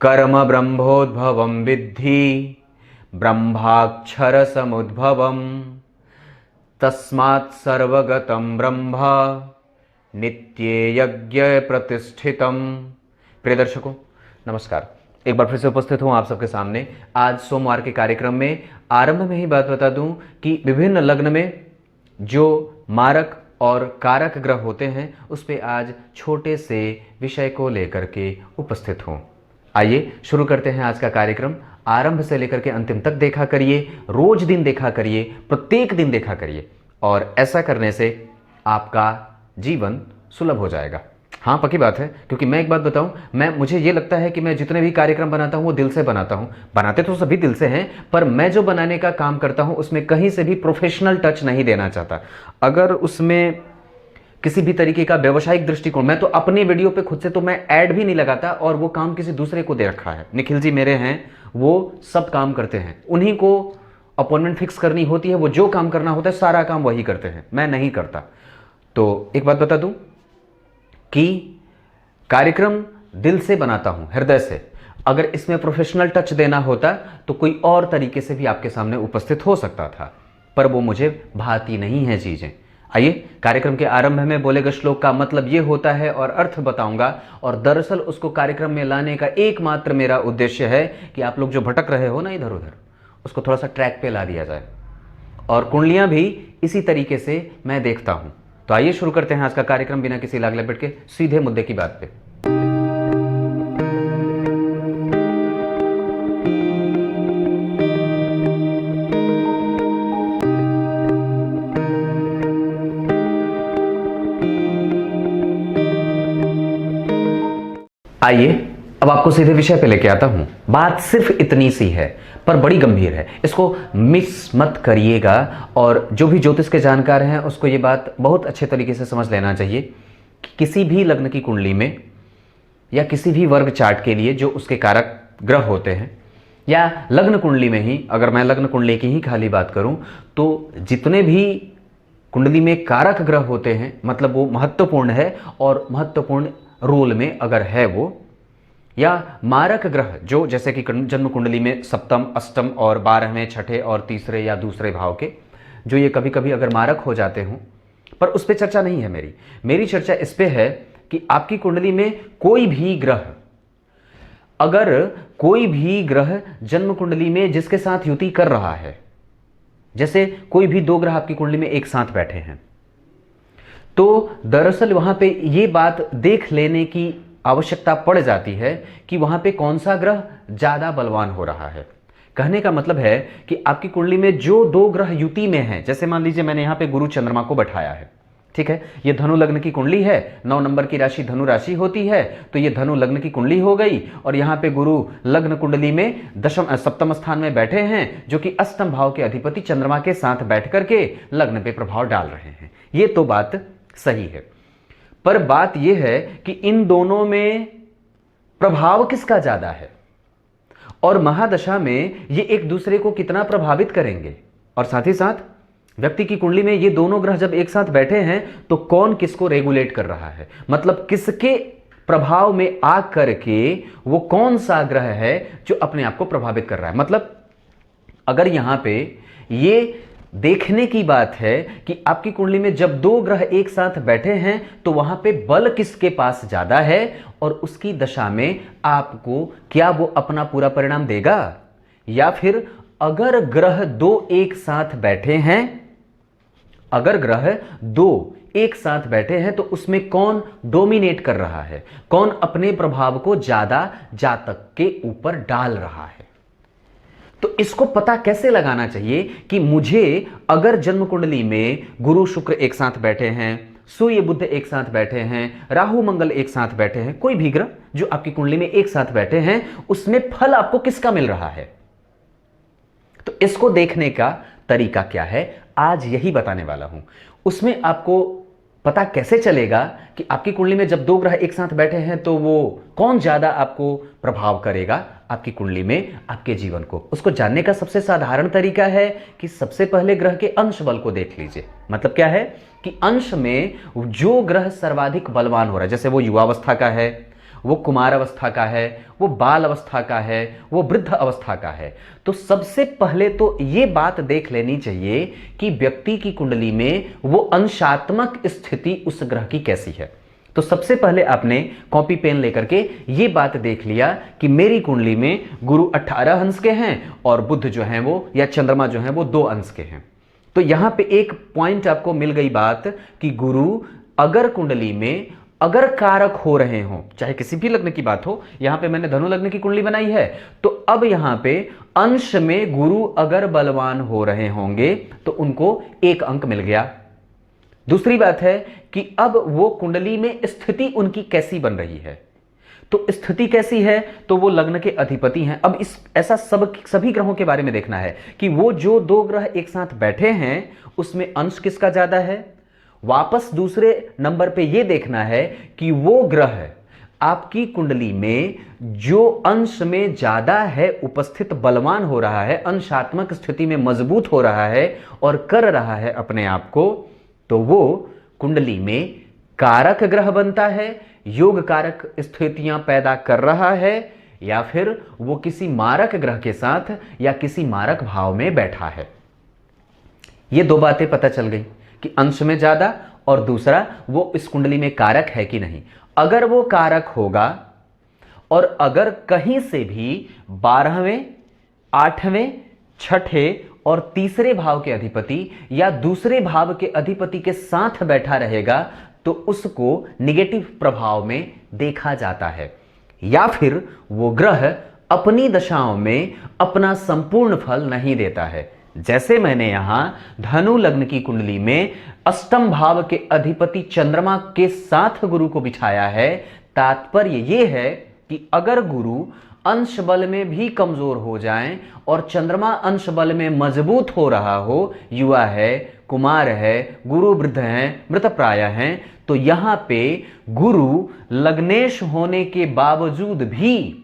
कर्म ब्रह्मोद्भवं विद्धि ब्रह्माक्षर समुद्भवम तस्मात् सर्वगतं ब्रह्म नित्ये यज्ञ प्रतिष्ठितम। प्रिय दर्शकों नमस्कार, एक बार फिर से उपस्थित हूं आप सबके सामने। आज सोमवार के कार्यक्रम में आरंभ में ही बात बता दूं कि विभिन्न लग्न में जो मारक और कारक ग्रह होते हैं उस पे आज छोटे से विषय को लेकर के उपस्थित हूं। आइए शुरू करते हैं आज का कार्यक्रम। आरंभ से लेकर के अंतिम तक देखा करिए, रोज दिन देखा करिए, प्रत्येक दिन देखा करिए, और ऐसा करने से आपका जीवन सुलभ हो जाएगा। हाँ, पक्की बात है, क्योंकि मैं एक बात बताऊं, मुझे ये लगता है कि मैं जितने भी कार्यक्रम बनाता हूं वो दिल से बनाता हूं। बनाते तो सभी दिल से हैं, पर मैं जो बनाने का काम करता हूं उसमें कहीं से भी प्रोफेशनल टच नहीं देना चाहता। अगर उसमें किसी भी तरीके का व्यवसायिक दृष्टिकोण, मैं तो अपने वीडियो पे खुद से तो मैं ऐड भी नहीं लगाता, और वो काम किसी दूसरे को दे रखा है। निखिल जी मेरे हैं, वो सब काम करते हैं, उन्हीं को अपॉइंटमेंट फिक्स करनी होती है, वो जो काम करना होता है सारा काम वही करते हैं, मैं नहीं करता। तो एक बात बता दूं कि कार्यक्रम दिल से बनाता हूं, हृदय से। अगर इसमें प्रोफेशनल टच देना होता तो कोई और तरीके से भी आपके सामने उपस्थित हो सकता था, पर वो मुझे भाती नहीं है चीजें। आइए, कार्यक्रम के आरंभ में बोले गए श्लोक का मतलब ये होता है और अर्थ बताऊंगा, और दरअसल उसको कार्यक्रम में लाने का एकमात्र मेरा उद्देश्य है कि आप लोग जो भटक रहे हो ना इधर उधर, उसको थोड़ा सा ट्रैक पे ला दिया जाए। और कुंडलियां भी इसी तरीके से मैं देखता हूं। तो आइए शुरू करते हैं आज का कार्यक्रम बिना किसी लाग लपेट के, सीधे मुद्दे की बात पे। आइए अब आपको सीधे विषय पे लेके आता हूं। बात सिर्फ इतनी सी है पर बड़ी गंभीर है, इसको मिस मत करिएगा। और जो भी ज्योतिष के जानकार हैं उसको ये बात बहुत अच्छे तरीके से समझ लेना चाहिए कि किसी भी लग्न की कुंडली में या किसी भी वर्ग चार्ट के लिए जो उसके कारक ग्रह होते हैं, या लग्न कुंडली में ही, अगर मैं लग्न कुंडली की ही खाली बात करूं तो जितने भी कुंडली में कारक ग्रह होते हैं मतलब वो महत्वपूर्ण है, और महत्वपूर्ण रोल में अगर है वो, या मारक ग्रह जो जैसे कि जन्म कुंडली में सप्तम, अष्टम और 12वें, छठे और तीसरे या दूसरे भाव के, जो ये कभी कभी अगर मारक हो जाते हों, पर उस पर चर्चा नहीं है मेरी चर्चा इस पे है कि आपकी कुंडली में कोई भी ग्रह, अगर कोई भी ग्रह जन्म कुंडली में जिसके साथ युति कर रहा है, जैसे कोई भी दो ग्रह आपकी कुंडली में एक साथ बैठे हैं, तो दरअसल वहां पे ये बात देख लेने की आवश्यकता पड़ जाती है कि वहां पे कौन सा ग्रह ज्यादा बलवान हो रहा है। कहने का मतलब है कि आपकी कुंडली में जो दो ग्रह युति में हैं, जैसे मान लीजिए मैंने यहां पे गुरु चंद्रमा को बैठाया है, ठीक है, ये धनु लग्न की कुंडली है, 9 नंबर की राशि धनु राशि होती है, तो ये धनु लग्न की कुंडली हो गई। और यहां पे गुरु लग्न कुंडली में सप्तम स्थान में बैठे हैं, जो कि अष्टम भाव के अधिपति चंद्रमा के साथ बैठ करके लग्न पे प्रभाव डाल रहे हैं। ये तो बात सही है, पर बात यह है कि इन दोनों में प्रभाव किसका ज्यादा है, और महादशा में ये एक दूसरे को कितना प्रभावित करेंगे, और साथ ही साथ व्यक्ति की कुंडली में ये दोनों ग्रह जब एक साथ बैठे हैं तो कौन किसको रेगुलेट कर रहा है, मतलब किसके प्रभाव में आ करके वो कौन सा ग्रह है जो अपने आप को प्रभावित कर रहा है। मतलब अगर यहां पे ये देखने की बात है कि आपकी कुंडली में जब दो ग्रह एक साथ बैठे हैं तो वहां पे बल किसके पास ज्यादा है, और उसकी दशा में आपको क्या वो अपना पूरा परिणाम देगा, या फिर अगर ग्रह दो एक साथ बैठे हैं, अगर ग्रह दो एक साथ बैठे हैं तो उसमें कौन डोमिनेट कर रहा है, कौन अपने प्रभाव को ज्यादा जातक के ऊपर डाल रहा है। तो इसको पता कैसे लगाना चाहिए कि मुझे अगर जन्म कुंडली में गुरु शुक्र एक साथ बैठे हैं, सूर्य बुध एक साथ बैठे हैं, राहु मंगल एक साथ बैठे हैं, कोई भी ग्रह जो आपकी कुंडली में एक साथ बैठे हैं, उसमें फल आपको किसका मिल रहा है। तो इसको देखने का तरीका क्या है आज यही बताने वाला हूं। उसमें आपको पता कैसे चलेगा कि आपकी कुंडली में जब दो ग्रह एक साथ बैठे हैं तो वो कौन ज्यादा आपको प्रभाव करेगा आपकी कुंडली में, आपके जीवन को। उसको जानने का सबसे साधारण तरीका है कि सबसे पहले ग्रह के अंश बल को देख लीजिए। मतलब क्या है कि अंश में जो ग्रह सर्वाधिक बलवान हो रहा है, जैसे वो युवावस्था का है, वो कुमार अवस्था का है, वो बाल अवस्था का है, वो वृद्ध अवस्था का है। तो सबसे पहले तो ये बात देख लेनी चाहिए कि व्यक्ति की कुंडली में वो अंशात्मक स्थिति उस ग्रह की कैसी है। तो सबसे पहले आपने कॉपी पेन लेकर के ये बात देख लिया कि मेरी कुंडली में गुरु 18 अंश के हैं और बुध जो है वो या चंद्रमा जो है वो 2 अंश के हैं। तो यहां पे एक पॉइंट आपको मिल गई बात कि गुरु अगर कुंडली में अगर कारक हो रहे हो, चाहे किसी भी लग्न की बात हो, यहां पे मैंने धनु लग्न की कुंडली बनाई है, तो अब यहां पे अंश में गुरु अगर बलवान हो रहे होंगे तो उनको 1 अंक मिल गया। दूसरी बात है कि अब वो कुंडली में स्थिति उनकी कैसी बन रही है। तो स्थिति कैसी है, तो वो लग्न के अधिपति हैं। अब इस ऐसा सभी ग्रहों के बारे में देखना है कि वो जो 2 ग्रह एक साथ बैठे हैं उसमें अंश किसका ज्यादा है। वापस दूसरे नंबर पे ये देखना है कि वो ग्रह आपकी कुंडली में जो अंश में ज्यादा है उपस्थित, बलवान हो रहा है, अंशात्मक स्थिति में मजबूत हो रहा है और कर रहा है अपने आप को, तो वो कुंडली में कारक ग्रह बनता है, योग कारक स्थितियां पैदा कर रहा है, या फिर वो किसी मारक ग्रह के साथ या किसी मारक भाव में बैठा है। ये 2 बातें पता चल गई कि अंश में ज्यादा और दूसरा वो इस कुंडली में कारक है कि नहीं। अगर वो कारक होगा और अगर कहीं से भी 12वें, 8वें, 6ठे और तीसरे भाव के अधिपति या दूसरे भाव के अधिपति के साथ बैठा रहेगा तो उसको निगेटिव प्रभाव में देखा जाता है, या फिर वो ग्रह अपनी दशाओं में अपना संपूर्ण फल नहीं देता है। जैसे मैंने यहां धनु लग्न की कुंडली में अष्टम भाव के अधिपति चंद्रमा के साथ गुरु को बिठाया है। तात्पर्य यह है कि अगर गुरु अंश बल में भी कमजोर हो जाएं और चंद्रमा अंश बल में मजबूत हो रहा हो, युवा है, कुमार है, गुरु वृद्ध हैं, मृतप्राय हैं, तो यहां पे गुरु लग्नेश होने के बावजूद भी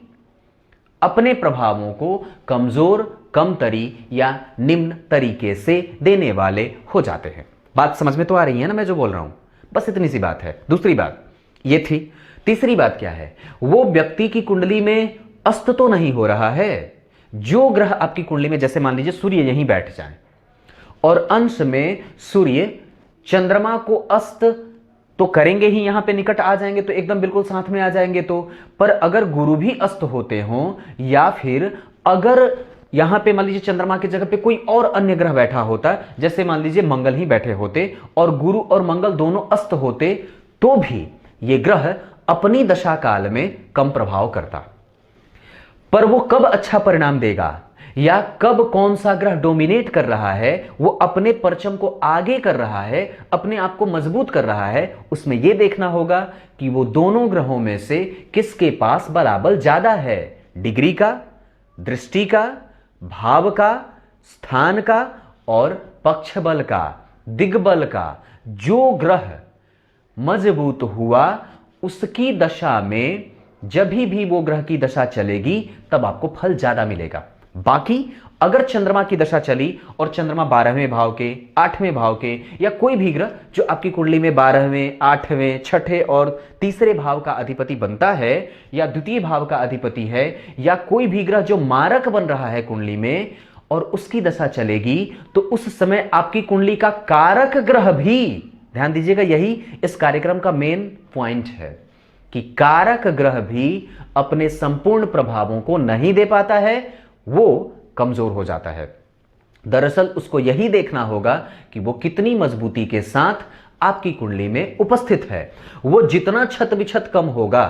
अपने प्रभावों को कमजोर, कमतरी या निम्न तरीके से देने वाले हो जाते हैं। बात समझ में तो आ रही है ना मैं जो बोल रहा हूं? बस इतनी सी बात है। दूसरी बात ये थी। तीसरी बात क्या है? वो व्यक्ति की कुंडली में अस्त तो नहीं हो रहा है। जो ग्रह आपकी कुंडली में, जैसे मान लीजिए सूर्य यहीं बैठ जाए और अंश में सूर्य चंद्रमा को अस्त तो करेंगे ही, यहां पे निकट आ जाएंगे तो एकदम बिल्कुल साथ में आ जाएंगे तो, पर अगर गुरु भी अस्त होते हों या फिर अगर यहां पे मान लीजिए चंद्रमा की जगह पे कोई और अन्य ग्रह बैठा होता, जैसे मान लीजिए मंगल ही बैठे होते और गुरु और मंगल दोनों अस्त होते, तो भी ये ग्रह अपनी दशा काल में कम प्रभाव करता। पर वो कब अच्छा परिणाम देगा या कब कौन सा ग्रह डोमिनेट कर रहा है, वो अपने परचम को आगे कर रहा है, अपने आप को मजबूत कर रहा है, उसमें यह देखना होगा कि वो दोनों ग्रहों में से किसके पास बलाबल ज्यादा है। डिग्री का, दृष्टि का, भाव का, स्थान का और पक्ष बल का, दिग्बल का। जो ग्रह मजबूत हुआ उसकी दशा में जब भी वो ग्रह की दशा चलेगी तब आपको फल ज्यादा मिलेगा। बाकी अगर चंद्रमा की दशा चली और चंद्रमा 12वें भाव के, 8वें भाव के या कोई भी ग्रह जो आपकी कुंडली में 12वें, 8वें, 6ठे और तीसरे भाव का अधिपति बनता है या द्वितीय भाव का अधिपति है या कोई भी ग्रह जो मारक बन रहा है कुंडली में और उसकी दशा चलेगी, तो उस समय आपकी कुंडली का कारक ग्रह भी, ध्यान दीजिएगा यही इस कार्यक्रम का मेन पॉइंट है कि कारक ग्रह भी अपने संपूर्ण प्रभावों को नहीं दे पाता है, वो कमजोर हो जाता है। दरअसल उसको यही देखना होगा कि वो कितनी मजबूती के साथ आपकी कुंडली में उपस्थित है। वो जितना छत विछत कम होगा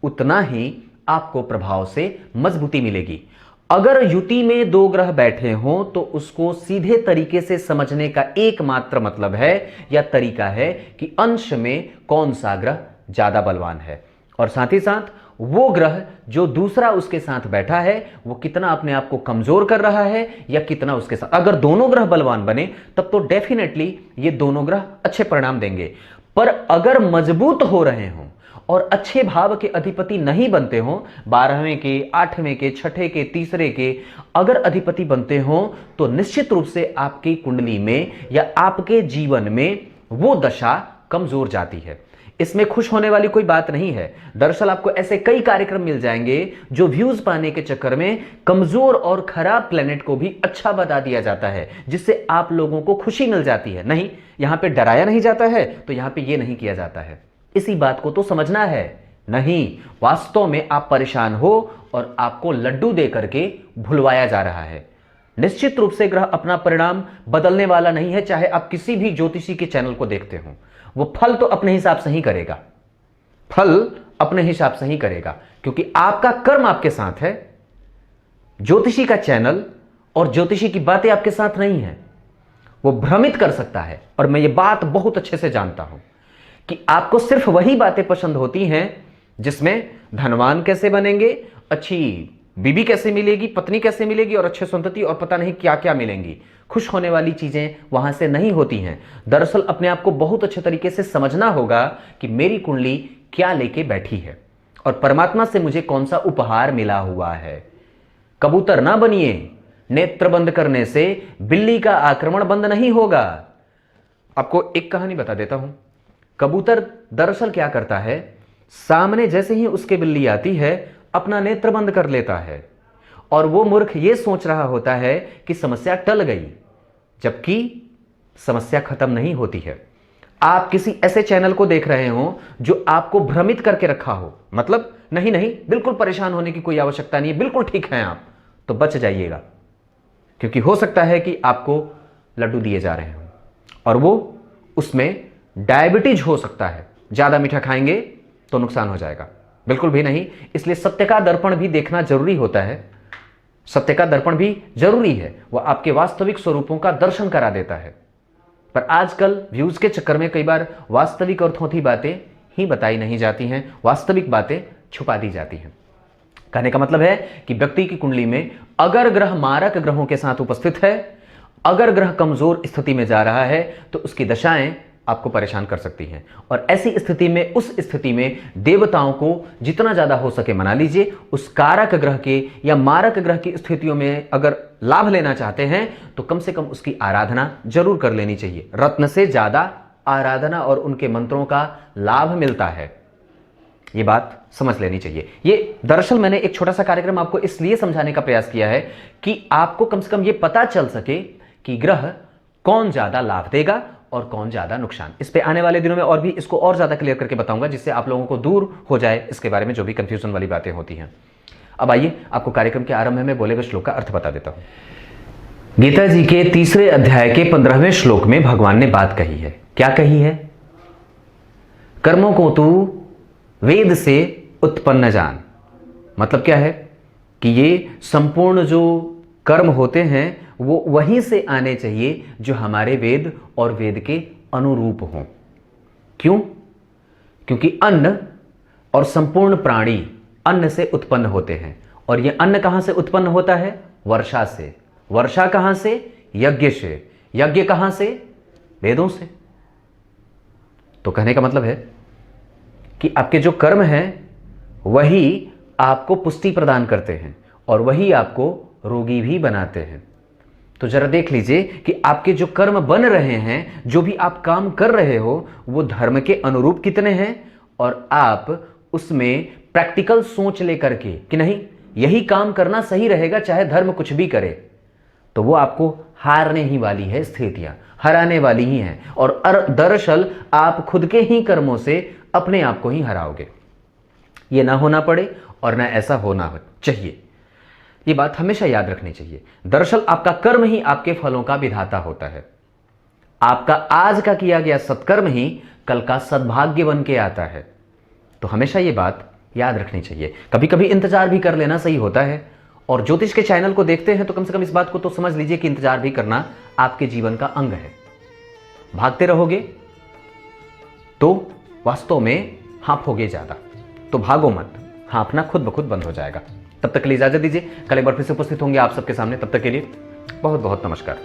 उतना ही आपको प्रभाव से मजबूती मिलेगी। अगर युति में 2 ग्रह बैठे हों तो उसको सीधे तरीके से समझने का एकमात्र मतलब है या तरीका है कि अंश में कौन सा ग्रह ज्यादा बलवान है और साथ ही साथ वो ग्रह जो दूसरा उसके साथ बैठा है वो कितना अपने आप को कमजोर कर रहा है या कितना उसके साथ। अगर दोनों ग्रह बलवान बने तब तो डेफिनेटली ये दोनों ग्रह अच्छे परिणाम देंगे, पर अगर मजबूत हो रहे हों और अच्छे भाव के अधिपति नहीं बनते हों, 12वें के, 8वें के, 6ठे के, तीसरे के अगर अधिपति बनते हों तो निश्चित रूप से आपकी कुंडली में या आपके जीवन में वो दशा कमजोर जाती है। इसमें खुश होने वाली कोई बात नहीं है। दरअसल आपको ऐसे कई कार्यक्रम मिल जाएंगे जो व्यूज पाने के चक्कर में कमजोर और खराब प्लेनेट को भी अच्छा बता दिया जाता है, जिससे आप लोगों को खुशी मिल जाती है। नहीं, यहां पे डराया नहीं जाता है तो यहां पे ये नहीं किया जाता है। इसी बात को तो समझना है। नहीं, वास्तव में आप परेशान हो और आपको लड्डू दे करके भुलवाया जा रहा है। निश्चित रूप से ग्रह अपना परिणाम बदलने वाला नहीं है, चाहे आप किसी भी ज्योतिषी के चैनल को देखते हो। वो फल तो अपने हिसाब से ही करेगा, फल अपने हिसाब से ही करेगा, क्योंकि आपका कर्म आपके साथ है। ज्योतिषी का चैनल और ज्योतिषी की बातें आपके साथ नहीं है। वो भ्रमित कर सकता है, और मैं ये बात बहुत अच्छे से जानता हूं कि आपको सिर्फ वही बातें पसंद होती हैं जिसमें धनवान कैसे बनेंगे, अच्छी बीबी कैसे मिलेगी, पत्नी कैसे मिलेगी, और अच्छे संतति और पता नहीं क्या क्या मिलेंगी। खुश होने वाली चीजें वहां से नहीं होती हैं। दरअसल अपने आप को बहुत अच्छे तरीके से समझना होगा कि मेरी कुंडली क्या लेके बैठी है और परमात्मा से मुझे कौन सा उपहार मिला हुआ है। कबूतर ना बनिए, नेत्र बंद करने से बिल्ली का आक्रमण बंद नहीं होगा। आपको एक कहानी बता देता हूं। कबूतर दरअसल क्या करता है, सामने जैसे ही उसके बिल्ली आती है अपना नेत्र बंद कर लेता है, और वो मूर्ख ये सोच रहा होता है कि समस्या टल गई, जबकि समस्या खत्म नहीं होती है। आप किसी ऐसे चैनल को देख रहे हो जो आपको भ्रमित करके रखा हो, मतलब नहीं नहीं बिल्कुल परेशान होने की कोई आवश्यकता नहीं है, बिल्कुल ठीक है आप, तो बच जाइएगा, क्योंकि हो सकता है कि आपको लड्डू दिए जा रहे हो और वो उसमें डायबिटीज हो सकता है। ज्यादा मीठा खाएंगे तो नुकसान हो जाएगा, बिल्कुल भी नहीं। इसलिए सत्य का दर्पण भी देखना जरूरी होता है। सत्य का दर्पण भी जरूरी है, वह आपके वास्तविक स्वरूपों का दर्शन करा देता है। पर आजकल व्यूज के चक्कर में कई बार वास्तविक और थोथी बातें ही बताई नहीं जाती हैं, वास्तविक बातें छुपा दी जाती हैं। कहने का मतलब है कि व्यक्ति की कुंडली में अगर ग्रह मारक ग्रहों के साथ उपस्थित है, अगर ग्रह कमजोर स्थिति में जा रहा है, तो उसकी दशाएं आपको परेशान कर सकती हैं। और ऐसी स्थिति में, उस स्थिति में देवताओं को जितना ज्यादा हो सके मना लीजिए। उस कारक ग्रह के या मारक ग्रह की स्थितियों में अगर लाभ लेना चाहते हैं तो कम से कम उसकी आराधना जरूर कर लेनी चाहिए। रत्न से ज्यादा आराधना और उनके मंत्रों का लाभ मिलता है, ये बात समझ लेनी चाहिए। ये दरअसल मैंने एक छोटा सा कार्यक्रम आपको इसलिए समझाने का प्रयास किया है कि आपको कम से कम ये पता चल सके कि ग्रह कौन ज्यादा लाभ देगा और कौन ज्यादा नुकसान। इस पे आने वाले दिनों में और भी इसको और ज्यादा क्लियर करके बताऊंगा, जिससे आप लोगों को दूर हो जाए इसके बारे में जो भी कंफ्यूजन वाली बातें होती हैं। अब आइए आपको कार्यक्रम के आरंभ में बोले गए श्लोक का अर्थ बता देता हूं। गीता जी के 3 अध्याय के 15वें श्लोक में भगवान ने बात कही है। क्या कही है? कर्मों को तू वेद से उत्पन्न जान। मतलब क्या है कि ये संपूर्ण जो कर्म होते हैं वो वहीं से आने चाहिए जो हमारे वेद और वेद के अनुरूप हों। क्यों? क्योंकि अन्न और संपूर्ण प्राणी अन्न से उत्पन्न होते हैं, और ये अन्न कहां से उत्पन्न होता है? वर्षा से। वर्षा कहां से? यज्ञ से। यज्ञ कहां से? वेदों से। तो कहने का मतलब है कि आपके जो कर्म हैं वही आपको पुष्टि प्रदान करते हैं और वही आपको रोगी भी बनाते हैं। तो जरा देख लीजिए कि आपके जो कर्म बन रहे हैं, जो भी आप काम कर रहे हो, वो धर्म के अनुरूप कितने हैं, और आप उसमें प्रैक्टिकल सोच लेकर के कि नहीं यही काम करना सही रहेगा चाहे धर्म कुछ भी करे, तो वो आपको हारने ही वाली है, स्थितियां हराने वाली ही हैं। और दरअसल आप खुद के ही कर्मों से अपने आप को ही हराओगे। ये ना होना पड़े और ना ऐसा होना चाहिए, ये बात हमेशा याद रखनी चाहिए। दरअसल आपका कर्म ही आपके फलों का विधाता होता है। आपका आज का किया गया सत्कर्म ही कल का सद्भाग्य बन के आता है। तो हमेशा ये बात याद रखनी चाहिए। कभी कभी इंतजार भी कर लेना सही होता है, और ज्योतिष के चैनल को देखते हैं तो कम से कम इस बात को तो समझ लीजिए कि इंतजार भी करना आपके जीवन का अंग है। भागते रहोगे तो वास्तव में हाँफोगे ज्यादा, तो भागो मत, हाँफना खुद ब खुद बंद हो जाएगा। तब तक के लिए इजाजत दीजिए, कल एक बार फिर से उपस्थित होंगे आप सबके सामने। तब तक के लिए बहुत बहुत नमस्कार।